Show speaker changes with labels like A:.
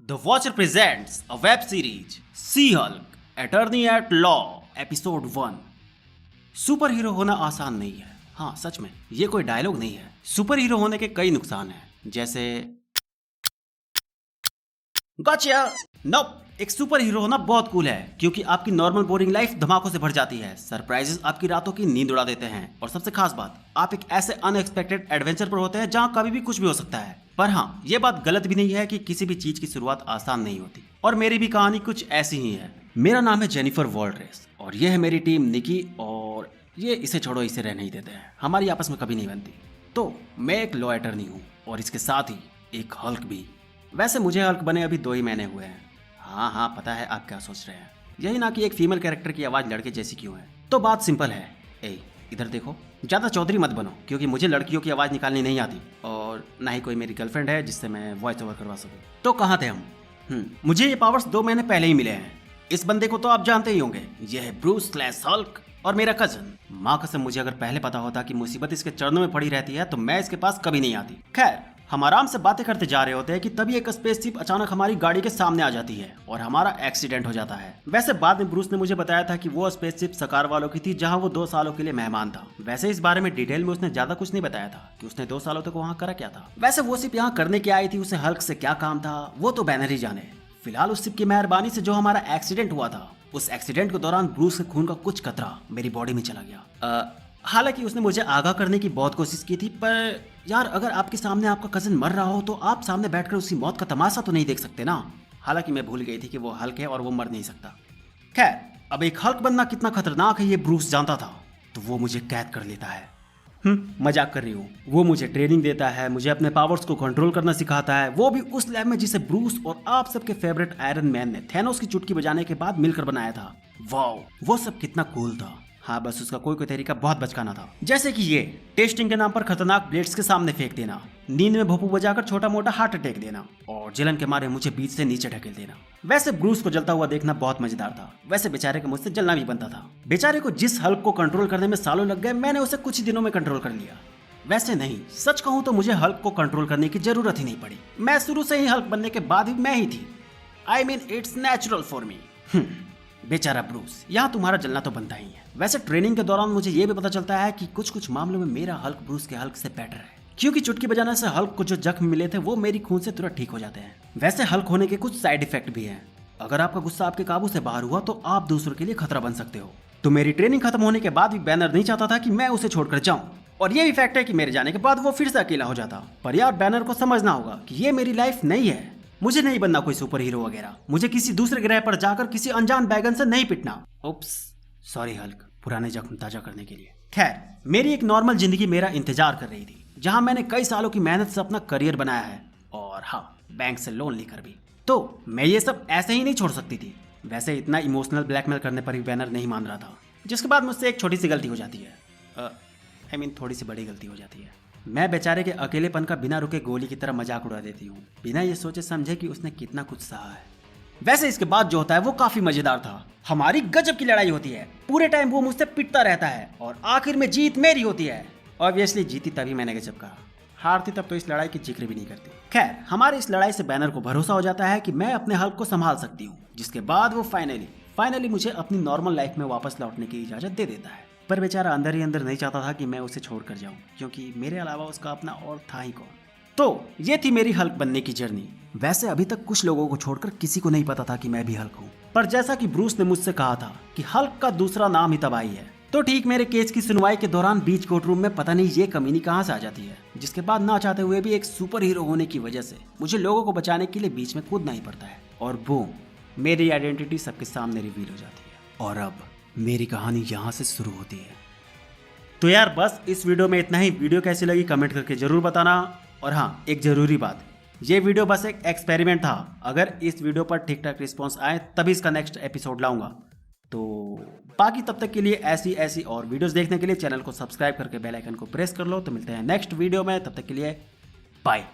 A: The Watcher presents a web series, She-Hulk, Attorney at Law, episode 1। Super hero होना आसान नहीं है। हाँ, सच में ये कोई डायलॉग नहीं है। सुपर हीरो होने के कई नुकसान हैं, जैसे गॉचा। नोप, एक सुपर हीरो होना बहुत कूल है क्योंकि आपकी नॉर्मल बोरिंग लाइफ धमाकों से भर जाती है। सरप्राइजेस आपकी रातों की नींद उड़ा देते हैं और सबसे खास बात, आप एक ऐसे अनएक्सपेक्टेड एडवेंचर पर होते हैं जहां कभी भी कुछ भी हो सकता है। पर हाँ, ये बात गलत भी नहीं है कि किसी भी चीज की शुरुआत आसान नहीं होती, और मेरी भी कहानी कुछ ऐसी ही है। मेरा नाम है जेनिफर वॉल्ड्रेस और ये है मेरी टीम निकी, और ये इसे छोड़ो इसे रहने ही देते हैं, हमारी आपस में कभी नहीं बनती। तो मैं एक लॉ अटर्नी हूँ और इसके साथ ही एक हल्क भी। वैसे मुझे हल्क बने अभी 2 ही महीने हुए हैं। हाँ, पता है आप क्या सोच रहे हैं, यही ना कि एक फीमेल कैरेक्टर की आवाज़ लड़के जैसी क्यों है। तो बात सिंपल है। ए, इधर देखो, ज़्यादा चौधरी मत बनो क्योंकि मुझे लड़कियों की आवाज़ निकालनी नहीं आती और ना ही कोई मेरी गर्लफ्रेंड है जिससे मैं वॉइस ओवर करवा सकूँ। तो कहाँ थे हम? मुझे ये पावर्स 2 महीने पहले ही मिले हैं। इस बंदे को तो आप जानते ही होंगे, यह है ब्रूस स्लैश हल्क और मेरा कजन। माँ कसम, मुझे अगर पहले पता होता कि मुसीबत इसके चरणों में पड़ी रहती है तो मैं इसके पास कभी नहीं आती। खैर, हम आराम से बातें करते जा रहे होते हैं कि तभी एक स्पेसशिप अचानक हमारी गाड़ी के सामने आ जाती है और हमारा एक्सीडेंट हो जाता है। वैसे बाद में ब्रूस ने मुझे बताया था कि वो स्पेसशिप सकार वालों की थी जहां वो 2 सालों के लिए मेहमान था। वैसे इस बारे में डिटेल में उसने ज्यादा कुछ नहीं बताया था कि उसने 2 सालों तक वहाँ करा क्या था। वैसे वो सिर्फ यहाँ करने के आई थी, उसे हल्क से क्या काम था वो तो बैनर ही जाने। फिलहाल उस सिप की मेहरबानी से जो हमारा एक्सीडेंट हुआ था, उस एक्सीडेंट के दौरान ब्रूस के खून का कुछ कतरा मेरी बॉडी में चला गया। हालांकि उसने मुझे आगाह करने की बहुत कोशिश की थी, पर यार अगर आपके सामने आपका कजन मर रहा हो तो आप सामने बैठकर उसकी मौत का तमाशा तो नहीं देख सकते ना। हालांकि मैं भूल गई थी कि वो हल्क है और वो मर नहीं सकता। खैर, अब एक हल्क बनना कितना खतरनाक है ये ब्रूस जानता था, तो वो मुझे कैद कर लेता है। मजाक कर रही हूँ। वो मुझे ट्रेनिंग देता है, मुझे अपने पावर्स को कंट्रोल करना सिखाता है, वो भी उस लैब में जिसे ब्रूस और आप सबके फेवरेट आयरन मैन ने थैनोस की चुटकी बजाने के बाद मिलकर बनाया था। वाओ, वो सब कितना कूल था। हाँ, बस उसका कोई तरीका बहुत बचकाना था, जैसे कि ये टेस्टिंग के नाम पर खतरनाक ब्लेड्स के सामने फेंक देना, नींद में भोपू बजाकर छोटा मोटा हार्ट अटैक देना और जलन के मारे मुझे बीच से नीचे ढकेल देना। वैसे ब्रूस को जलता हुआ देखना बहुत मजेदार था। वैसे बेचारे को मुझसे जलना भी बनता था। बेचारे को जिस हल्क को कंट्रोल करने में सालों लग गए, मैंने उसे कुछ ही दिनों में कंट्रोल कर लिया। वैसे नहीं, सच कहूँ तो मुझे हल्क को कंट्रोल करने की जरूरत ही नहीं पड़ी। मैं शुरू से ही हल्क बनने के बाद भी मैं ही थी। I mean it's natural for me. बेचारा ब्रूस, यहाँ तुम्हारा जलना तो बनता ही है। वैसे ट्रेनिंग के दौरान मुझे ये भी पता चलता है कि कुछ मामलों में मेरा हल्क ब्रूस के हल्क से बेटर है, क्योंकि चुटकी बजाने से हल्क को जो जख्म मिले थे वो मेरी खून से तुरंत ठीक हो जाते हैं। वैसे हल्क होने के कुछ साइड इफेक्ट भी हैं। अगर आपका गुस्सा आपके काबू से बाहर हुआ तो आप दूसरों के लिए खतरा बन सकते हो। तो मेरी ट्रेनिंग खत्म होने के बाद भी बैनर नहीं चाहता था कि मैं उसे छोड़कर जाऊं, और ये भी फैक्ट है कि मेरे जाने के बाद वो फिर से अकेला हो जाता। पर यार, बैनर को समझना होगा कि ये मेरी लाइफ नहीं है। मुझे नहीं बनना कोई सुपर हीरो वगैरह। मुझे किसी दूसरे ग्रह पर जाकर किसी अनजान बैगन से नहीं पिटना। उप्स, सॉरी हल्क, पुराने जख्म ताजा करने के लिए। खैर, मेरी एक नॉर्मल जिंदगी मेरा इंतजार कर रही थी, जहां मैंने कई सालों की मेहनत से अपना करियर बनाया है, और हाँ, बैंक से लोन लेकर भी। तो मैं ये सब ऐसे ही नहीं छोड़ सकती थी। वैसे इतना इमोशनल ब्लैकमेल करने पर भी बैनर नहीं मान रहा था, जिसके बाद मुझसे एक छोटी सी गलती हो जाती है। आई मीन थोड़ी सी बड़ी गलती हो जाती है। मैं बेचारे के अकेलेपन का बिना रुके गोली की तरह मजाक उड़ा देती हूँ, बिना ये सोचे समझे कि उसने कितना कुछ सहा है। वैसे इसके बाद जो होता है वो काफी मजेदार था। हमारी गजब की लड़ाई होती है। पूरे टाइम वो मुझसे पिटता रहता है और आखिर में जीत मेरी होती है। ऑब्वियसली जीती तभी मैंने गजब कहा, हारती तब तो इस लड़ाई की जिक्र भी नहीं करती। खैर, हमारी इस लड़ाई से बैनर को भरोसा हो जाता है कि मैं अपने हल्क को संभाल सकती हूँ, जिसके बाद वो फाइनली मुझे अपनी नॉर्मल लाइफ में वापस लौटने की इजाजत दे देता है। पर बेचारा अंदर ही अंदर नहीं चाहता था कि मैं उसे छोड़कर जाऊं, क्योंकि मेरे अलावा उसका अपना और था ही कौन। तो ये थी मेरी हल्क बनने की जर्नी। वैसे अभी तक कुछ लोगों को छोड़कर किसी को नहीं पता था कि मैं भी हल्क हूँ, पर जैसा कि ब्रूस ने मुझसे कहा था कि हल्क का दूसरा नाम ही तबाही है, तो ठीक मेरे केस की सुनवाई के दौरान बीच कोर्ट रूम में पता नहीं ये कमीनी कहाँ से आ जाती है, जिसके बाद ना चाहते हुए भी एक सुपर हीरो होने की वजह से मुझे लोगों को बचाने के लिए बीच में कूदना ही पड़ता है, और बूम, मेरी आइडेंटिटी सबके सामने रिवील हो जाती है। और अब मेरी कहानी यहाँ से शुरू होती है। तो यार बस इस वीडियो में इतना ही। वीडियो कैसी लगी कमेंट करके जरूर बताना। और हाँ, एक जरूरी बात, ये वीडियो बस एक एक्सपेरिमेंट था। अगर इस वीडियो पर ठीक ठाक रिस्पॉन्स आए तभी इसका नेक्स्ट एपिसोड लाऊंगा। तो बाकी तब तक के लिए ऐसी और वीडियोस देखने के लिए चैनल को सब्सक्राइब करके बेल आइकन को प्रेस कर लो। तो मिलते हैं नेक्स्ट वीडियो में, तब तक के लिए बाय।